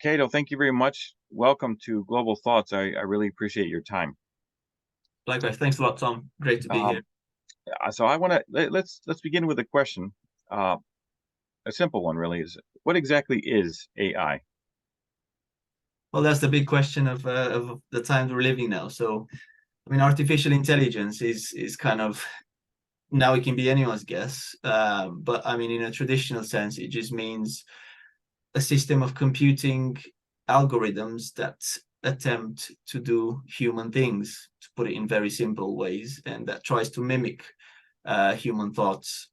Cato, thank you very much. Welcome to Global Thoughts. I really appreciate your time. Likewise. Thanks a lot, Tom. Great to be here. Um, so I want to let's begin with a question. Uh, a simple one, really, is what exactly is AI? Well, that's the big question of the times we're living now. So, I mean, artificial intelligence is kind of now it can be anyone's guess. But I mean, in a traditional sense, it just means a system of computing algorithms that attempt to do human things, to put it in very simple ways, and that tries to mimic human thoughts,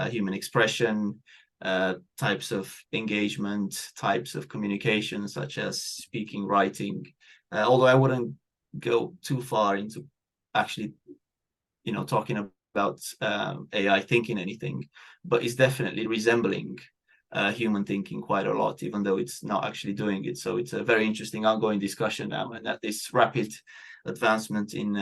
human expression, types of engagement, types of communication, such as speaking, writing. Although I wouldn't go too far into actually, talking about AI thinking anything, but it's definitely resembling human thinking quite a lot, even though it's not actually doing it. So it's a very interesting ongoing discussion now, and that this rapid advancement in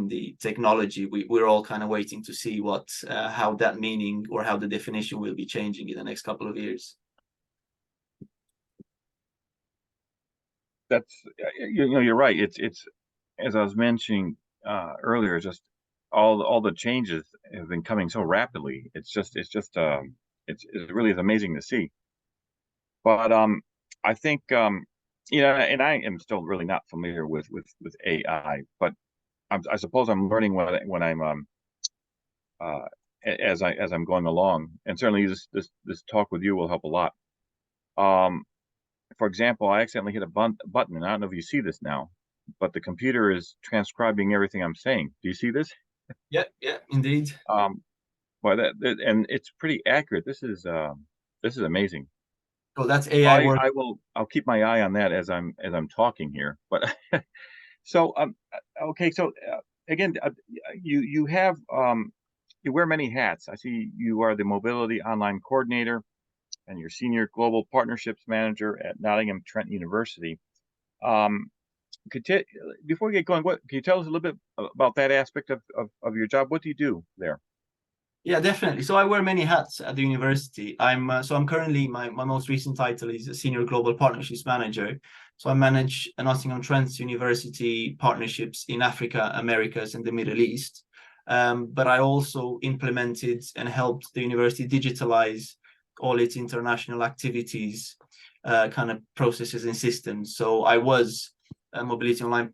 the technology, we're all kind of waiting to see what how that meaning or how the definition will be changing in the next couple of years. That's you're right. It's as I was mentioning earlier, just all the changes have been coming so rapidly. It really is amazing to see. But I think and I am still really not familiar with AI, but I suppose I'm learning when I'm uh, as I'm going along, and certainly this talk with you will help a lot. Um, for example, I accidentally hit a button, and I don't know if you see this now, but the computer is transcribing everything I'm saying. Do you see this? Yeah, yeah, indeed. Um, well, and it's pretty accurate. This is amazing. So that's AI work. I'll keep my eye on that as I'm talking here. But so okay, so again, you have you wear many hats. I see you are the mobility online coordinator and you're senior global partnerships manager at Nottingham Trent University. Um, could t- Before we get going, what can you tell us a little bit about that aspect of your job? What do you do there? Yeah, definitely. So I wear many hats at the university. I'm currently my most recent title is a senior global partnerships manager. So I manage Nottingham Trent University partnerships in Africa, Americas, and the Middle East. But I also implemented and helped the university digitalize all its international activities, kind of processes and systems. So I was a mobility online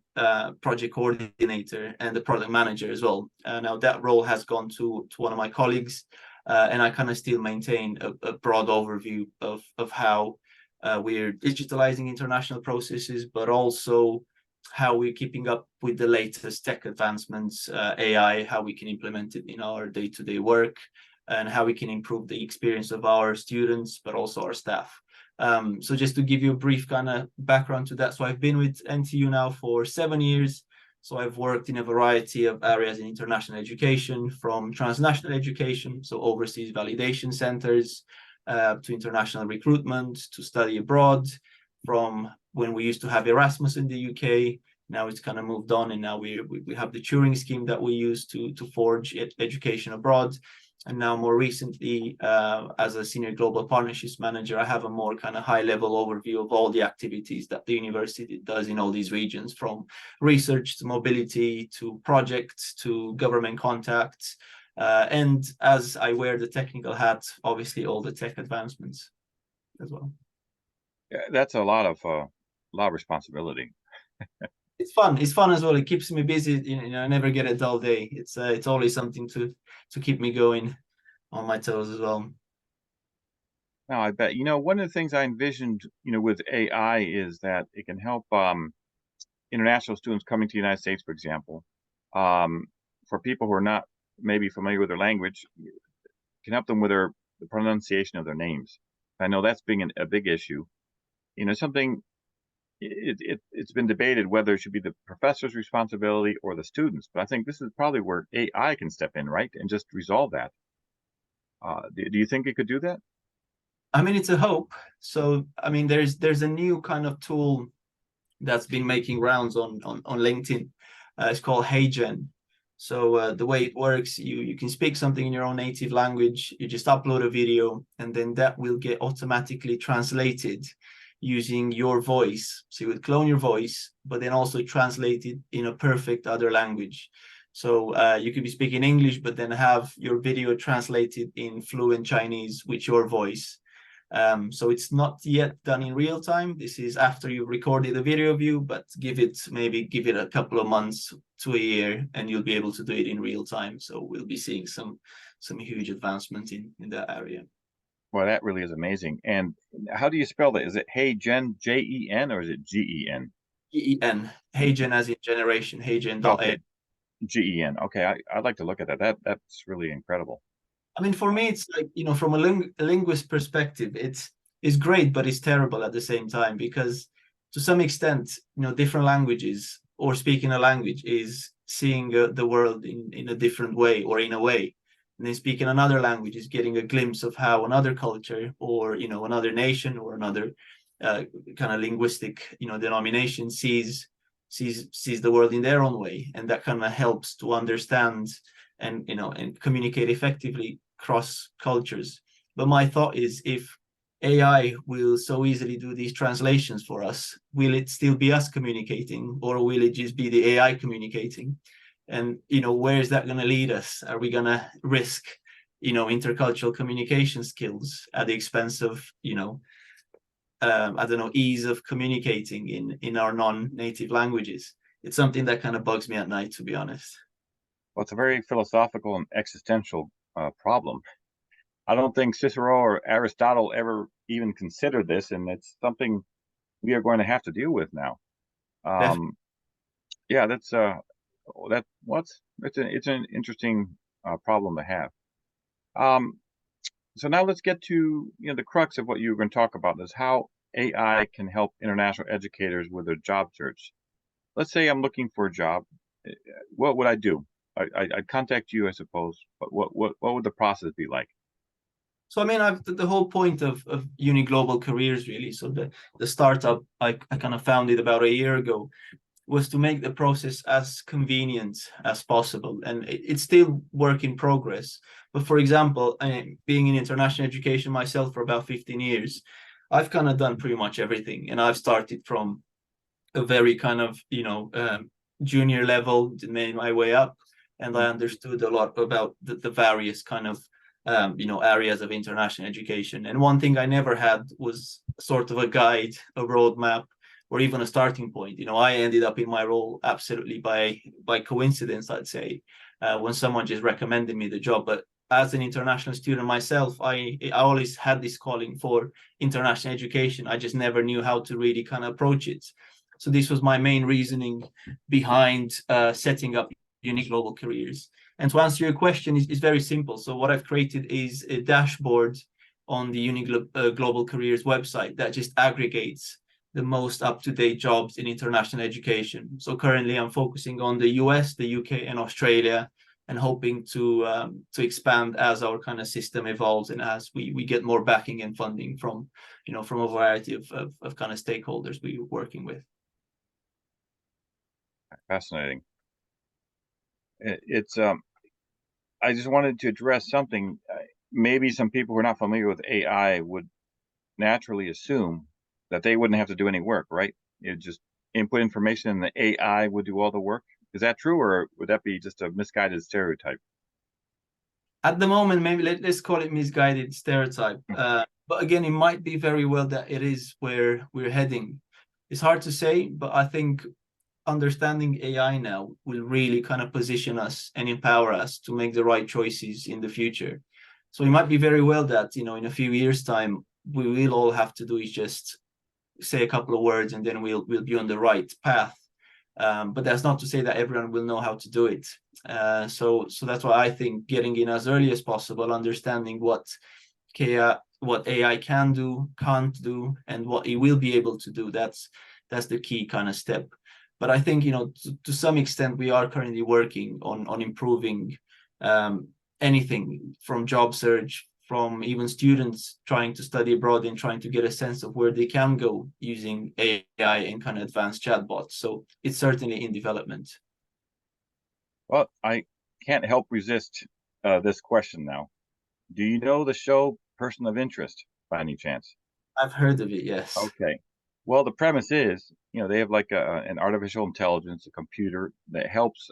project coordinator and the product manager as well. Now that role has gone to one of my colleagues, and I kind of still maintain a broad overview of how we're digitalizing international processes, but also how we're keeping up with the latest tech advancements, AI, how we can implement it in our day-to-day work, and how we can improve the experience of our students, but also our staff. So just to give you a brief kind of background to that. So I've been with NTU now for 7 years. So I've worked in a variety of areas in international education, from transnational education, so overseas validation centers, to international recruitment, to study abroad, from when we used to have Erasmus in the UK. Now it's kind of moved on, and now we have the Turing scheme that we use to forge education abroad. And now more recently, as a senior global partnerships manager, I have a more kind of high level overview of all the activities that the university does in all these regions, from research to mobility to projects to government contacts. And as I wear the technical hat, obviously all the tech advancements as well. Yeah, that's a lot of responsibility. It's fun. It's fun as well. It keeps me busy. I never get a dull day. It's always something to keep me going on my toes as well. Now, I bet one of the things I envisioned with AI is that it can help international students coming to the United States, for example, um, for people who are not maybe familiar with their language, can help them with the pronunciation of their names. I know that's being a big issue. Something it's been debated whether it should be the professor's responsibility or the students, but I think this is probably where AI can step in, right, and just resolve that. Do you think it could do that? I mean, it's a hope. So, I mean, there's a new kind of tool that's been making rounds on LinkedIn. It's called HeyGen. So the way it works, you can speak something in your own native language. You just upload a video, and then that will get automatically translated using your voice. So you would clone your voice, but then also translate it in a perfect other language. So you could be speaking English, but then have your video translated in fluent Chinese with your voice. So it's not yet done in real time. This is after you've recorded a video of you, but give it a couple of months to a year, and you'll be able to do it in real time. So we'll be seeing some huge advancement in that area. Well, that really is amazing. And how do you spell that? Is it Hey Gen, Jen, or is it Gen? GEN, Heigen as in generation, Heigen.a. Okay, Gen. Okay, I'd like to look at that. That's really incredible. I mean, for me, it's like, from a linguist perspective, it's great, but it's terrible at the same time, because to some extent, different languages or speaking a language is seeing the world in a different way or in a way. And then speaking another language is getting a glimpse of how another culture or, another nation or another kind of linguistic, denomination sees the world in their own way. And that kind of helps to understand and communicate effectively cross cultures. But my thought is, if AI will so easily do these translations for us, will it still be us communicating, or will it just be the AI communicating? And where is that going to lead us? Are we going to risk intercultural communication skills at the expense of I don't know, ease of communicating in our non-native languages? It's something that kind of bugs me at night, to be honest. Well, it's a very philosophical and existential problem. I don't think Cicero or Aristotle ever even considered this, and it's something we are going to have to deal with now. Definitely. Yeah, it's an interesting problem to have. Um, so now let's get to the crux of what you were going to talk about is how AI can help international educators with their job search. Let's say I'm looking for a job. uh, What would I do? I'd contact you, I suppose. But what would the process be like? So I mean, the whole point of Uni Global Careers, really. So the startup I kind of founded about a year ago was to make the process as convenient as possible, and it's still work in progress. But for example, being in international education myself for about 15 years, I've kind of done pretty much everything, and I've started from a very kind of junior level, made my way up, and I understood a lot about the various kind of areas of international education. And one thing I never had was sort of a guide, a roadmap, or even a starting point. I ended up in my role absolutely by coincidence, I'd say, when someone just recommended me the job. But as an international student myself, I always had this calling for international education. I just never knew how to really kind of approach it. So this was my main reasoning behind setting up Uni Global Careers. And to answer your question, is very simple. So what I've created is a dashboard on the Uni Global Careers website that just aggregates the most up-to-date jobs in international education. So currently I'm focusing on the US, the UK, and Australia, and hoping to expand as our kind of system evolves and as we get more backing and funding from from a variety of kind of stakeholders we're working with. Fascinating. It's I just wanted to address something. Maybe some people who are not familiar with AI would naturally assume that they wouldn't have to do any work, right? You just input information and the AI would do all the work. Is that true, or would that be just a misguided stereotype? At the moment, maybe let's call it misguided stereotype. But again, it might be very well that it is where we're heading. It's hard to say, but I think understanding AI now will really kind of position us and empower us to make the right choices in the future. So it might be very well that, in a few years' time, we will all have to do is just say a couple of words, and then we'll be on the right path. But that's not to say that everyone will know how to do it. So that's why I think getting in as early as possible, understanding what AI can do, can't do, and what it will be able to do. That's the key kind of step. But I think to some extent we are currently working on improving anything from job search, from even students trying to study abroad and trying to get a sense of where they can go using AI and kind of advanced chatbots. So it's certainly in development. Well, I can't help resist this question now. Do you know the show Person of Interest by any chance? I've heard of it, yes. Okay. Well, the premise is, they have like an artificial intelligence, a computer that helps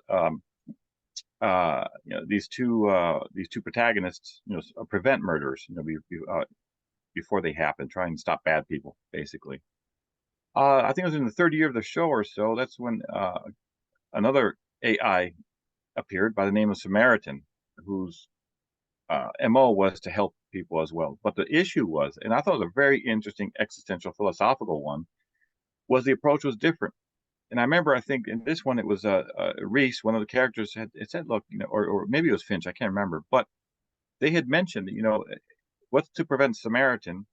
these two protagonists, prevent murders, before they happen, try and stop bad people, basically. I think it was in the third year of the show or so. That's when another AI appeared by the name of Samaritan, whose MO was to help people as well. But the issue was, and I thought it was a very interesting existential philosophical one, was the approach was different. And I remember, I think in this one, it was Reese, one of the characters, it said, look, or maybe it was Finch, I can't remember, but they had mentioned, what's to prevent Samaritan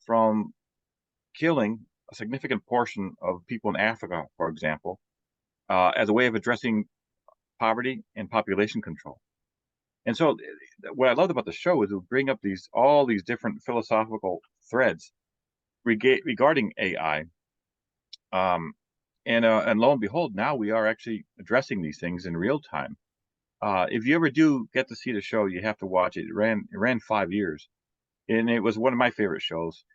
from killing a significant portion of people in Africa, for example, as a way of addressing poverty and population control. And so, what I loved about the show is it would bring up all these different philosophical threads regarding AI. Um, and lo and behold, now we are actually addressing these things in real time. If you ever do get to see the show, you have to watch it. It ran 5 years, and it was one of my favorite shows.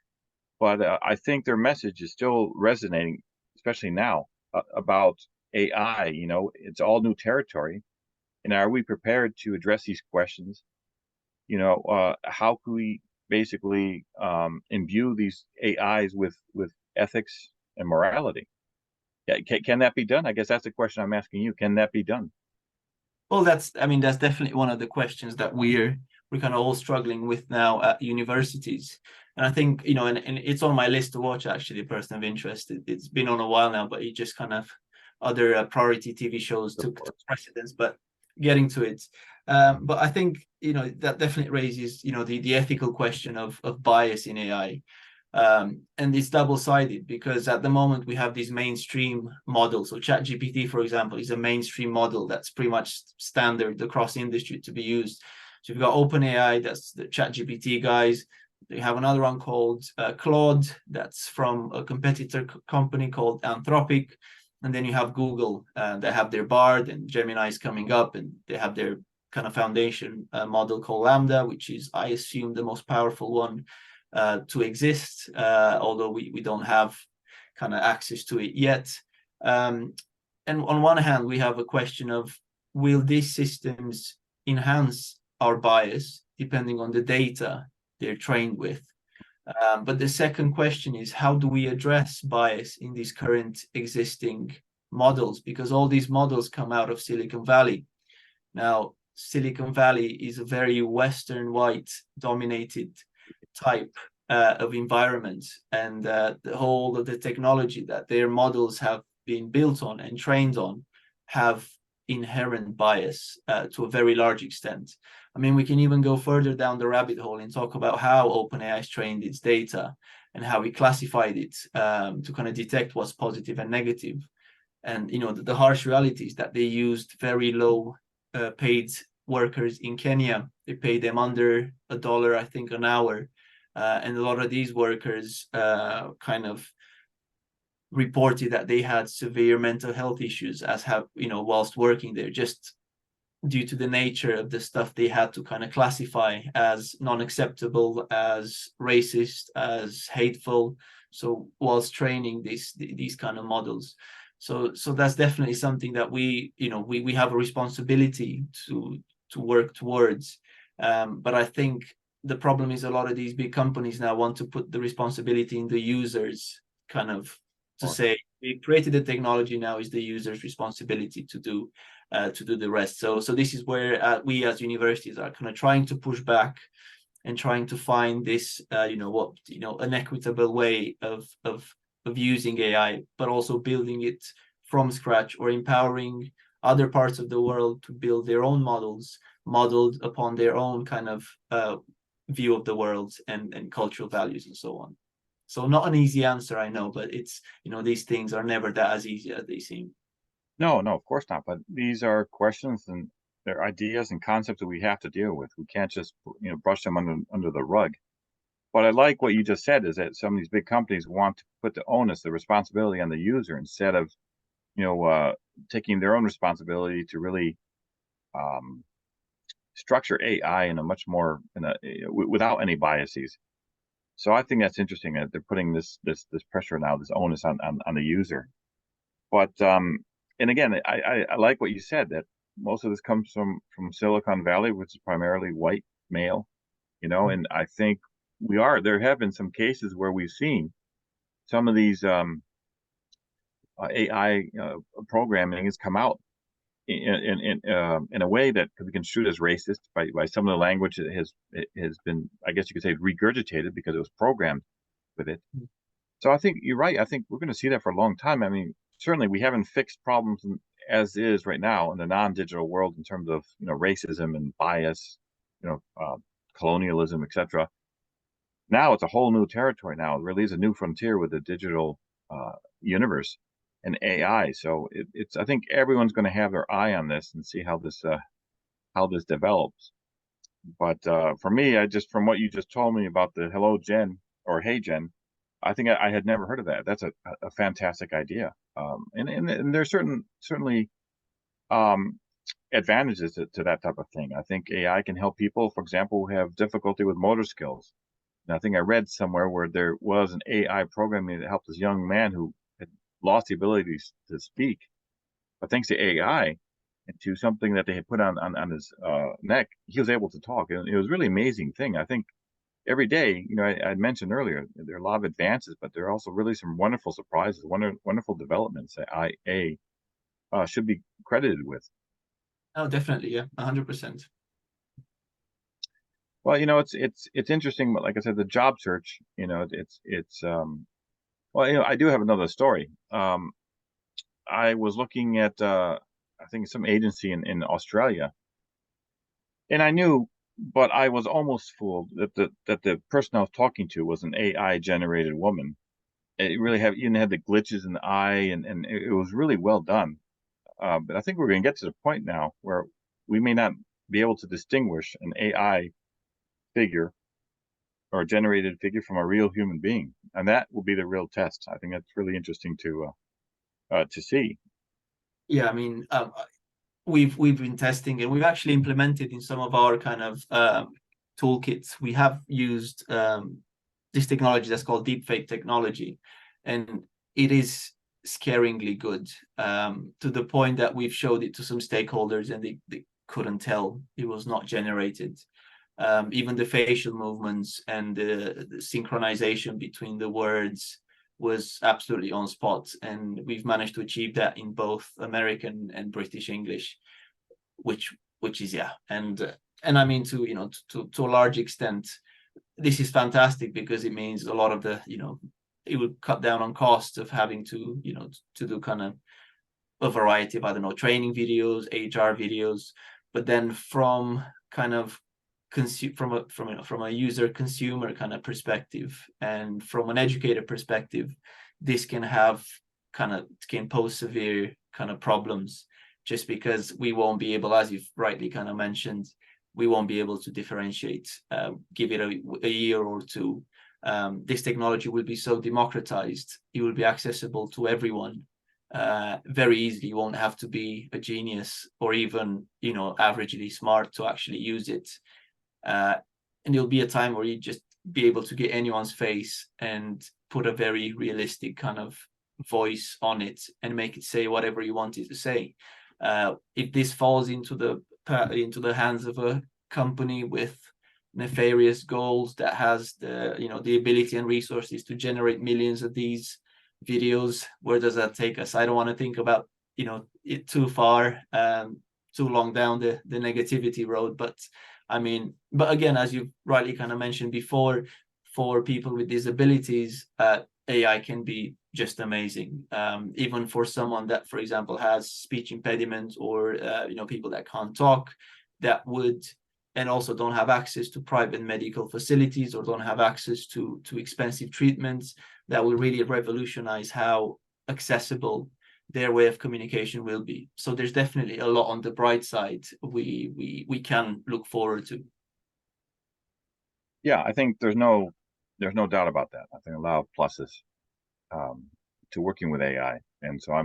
But I think their message is still resonating, especially now, about AI. It's all new territory, and are we prepared to address these questions? How can we basically imbue these AIs with ethics and morality? Yeah, can that be done? I guess that's the question I'm asking you. Can that be done? Well, I mean, that's definitely one of the questions that we're kind of all struggling with now at universities. And I think, and it's on my list to watch, actually, Person of Interest. It's been on a while now, but it just kind of other priority TV shows Of took course. precedence, but getting to it. But I think, that definitely raises, the ethical question of bias in AI. And it's double-sided because at the moment we have these mainstream models. So ChatGPT, for example, is a mainstream model that's pretty much standard across industry to be used. So you've got OpenAI, that's the ChatGPT guys. They have another one called Claude, that's from a competitor company called Anthropic. And then you have Google, they have their Bard, and Gemini is coming up, and they have their kind of foundation model called Lambda, which is, I assume, the most powerful one to exist, although we don't have kind of access to it yet. And on one hand, we have a question of, will these systems enhance our bias depending on the data they're trained with? But the second question is, how do we address bias in these current existing models? Because all these models come out of Silicon Valley. Now, Silicon Valley is a very Western white dominated type of environment, and the whole of the technology that their models have been built on and trained on have inherent bias to a very large extent. I mean, we can even go further down the rabbit hole and talk about how OpenAI has trained its data and how we classified it to kind of detect what's positive and negative. And the harsh reality is that they used very low paid workers in Kenya. They paid them under $1, I think, an hour. And a lot of these workers kind of reported that they had severe mental health issues whilst working there, just due to the nature of the stuff they had to kind of classify as non-acceptable, as racist, as hateful. So whilst training these kind of models. So that's definitely something that we have a responsibility to work towards. But I think the problem is a lot of these big companies now want to put the responsibility in the users, kind of to say, we created the technology, now is the user's responsibility to do the rest. So this is where we as universities are kind of trying to push back and trying to find this an equitable way of using AI, but also building it from scratch, or empowering other parts of the world to build their own models modeled upon their own kind of view of the world and cultural values and so on. So not an easy answer, I know, but it's, these things are never that as easy as they seem. No, no, of course not. But these are questions and they're ideas and concepts that we have to deal with. We can't just brush them under the rug. But I like what you just said is that some of these big companies want to put the onus, the responsibility on the user instead of taking their own responsibility to really um, structure AI in a much more without any biases. So I think that's interesting that they're putting this pressure now, this onus on the user. But and again, I like what you said that most of this comes from Silicon Valley, which is primarily white male, and I think there have been some cases where we've seen some of these AI programming has come out in a way that could be construed as racist by some of the language that has been, I guess you could say, regurgitated because it was programmed with it. So I think you're right. I think we're going to see that for a long time. I mean, certainly we haven't fixed problems as is right now in the non-digital world in terms of racism and bias, you know, uh, colonialism, etc. Now it's a whole new territory. Now it really is a new frontier with the digital universe and AI. So it's I think everyone's going to have their eye on this and see how this develops. But for me, I just from what you just told me about the Hello Jen or Hey Jen, I think I had never heard of that. That's a fantastic idea. And there's certainly um, advantages to that type of thing. I think AI can help people, for example, who have difficulty with motor skills. And I think I read somewhere where there was an AI programming that helped this young man who had lost the ability to speak, but thanks to AI and to something that they had put on his neck, he was able to talk. And it was a really amazing thing. I think every day, I mentioned earlier, there are a lot of advances, but there are also really some wonderful surprises, wonderful developments that IA should be credited with. Oh, definitely, yeah, 100%. Well, it's interesting, but like I said, the job search, it's well, I do have another story. I was looking at I think some agency in Australia, and I knew, but I was almost fooled that the person I was talking to was an AI generated woman. It really even had the glitches in the eye, and it was really well done. But I think we're going to get to the point now where we may not be able to distinguish an AI figure or a generated figure from a real human being, and that will be the real test. I think that's really interesting to see. Yeah, I mean, we've been testing and we've actually implemented in some of our kind of toolkits. We have used this technology that's called deepfake technology, and it is scaringly good, to the point that we've showed it to some stakeholders and they couldn't tell it was not generated. Even the facial movements and the synchronization between the words was absolutely on spot, and we've managed to achieve that in both American and British English, which is, yeah. And I mean, to a large extent, this is fantastic because it means a lot of the, it would cut down on costs of having to, to do kind of a variety of, I don't know, training videos, HR videos. But then from kind of from a user consumer kind of perspective and from an educator perspective, this can pose severe kind of problems, just because we won't be able, as you've rightly kind of mentioned, we won't be able to differentiate. Give it a year or two, this technology will be so democratized, it will be accessible to everyone very easily. You won't have to be a genius or even averagely smart to actually use it. And there'll be a time where you just be able to get anyone's face and put a very realistic kind of voice on it and make it say whatever you want it to say. If this falls into the hands of a company with nefarious goals that has the ability and resources to generate millions of these videos, where does that take us? I don't want to think about it too far, too long down the negativity road. But I mean, but again, as you rightly kind of mentioned before, for people with disabilities, AI can be just amazing. Even for someone that, for example, has speech impediment or people that can't talk, that would, and also don't have access to private medical facilities or don't have access to expensive treatments, that will really revolutionize how accessible their way of communication will be. So there's definitely a lot on the bright side we can look forward to. Yeah, I think there's no doubt about that. I think a lot of pluses um, to working with AI, and so I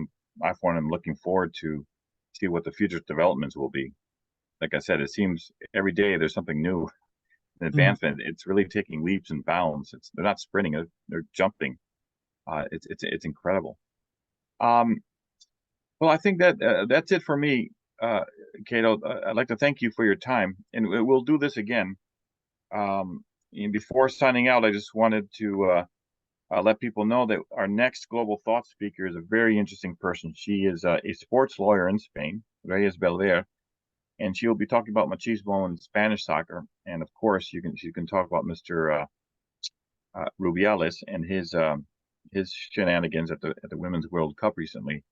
for one am looking forward to see what the future developments will be. Like I said, it seems every day there's something new and Mhm. advancement. It's really taking leaps and bounds. They're not sprinting; they're jumping. It's incredible. Um, well, I think that that's it for me, uh, Cato. I'd like to thank you for your time, and we'll do this again. And before signing out, I just wanted to let people know that our next global thought speaker is a very interesting person. She is a sports lawyer in Spain, Reyes Belver, and she will be talking about machismo in Spanish soccer. And of course, you can talk about Mr. Rubiales and his shenanigans at the Women's World Cup recently.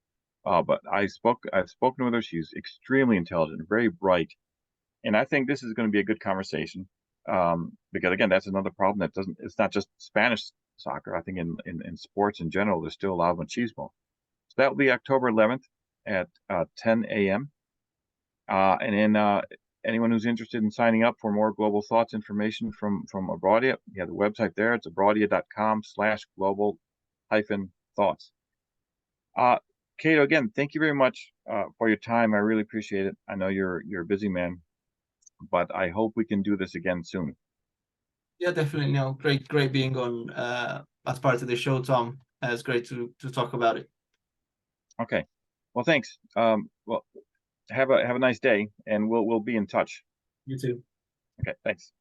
But I've spoken with her. She's extremely intelligent, very bright, and I think this is going to be a good conversation. Because again, that's another problem that doesn't. It's not just Spanish soccer. I think in sports in general, there's still a lot of machismo. So that will be October 11th at 10 a.m. And then anyone who's interested in signing up for more global thoughts information from Abroadia, you have the website there. It's abroadia.com/global hyphen thoughts. Uh, Cato, again, thank you very much for your time. I really appreciate it. I know you're a busy man, but I hope we can do this again soon. Yeah, definitely. No, great being on as part of the show, Tom. It's great to talk about it. Okay. Well, thanks. Well, have a nice day, and we'll be in touch. You too. Okay, thanks.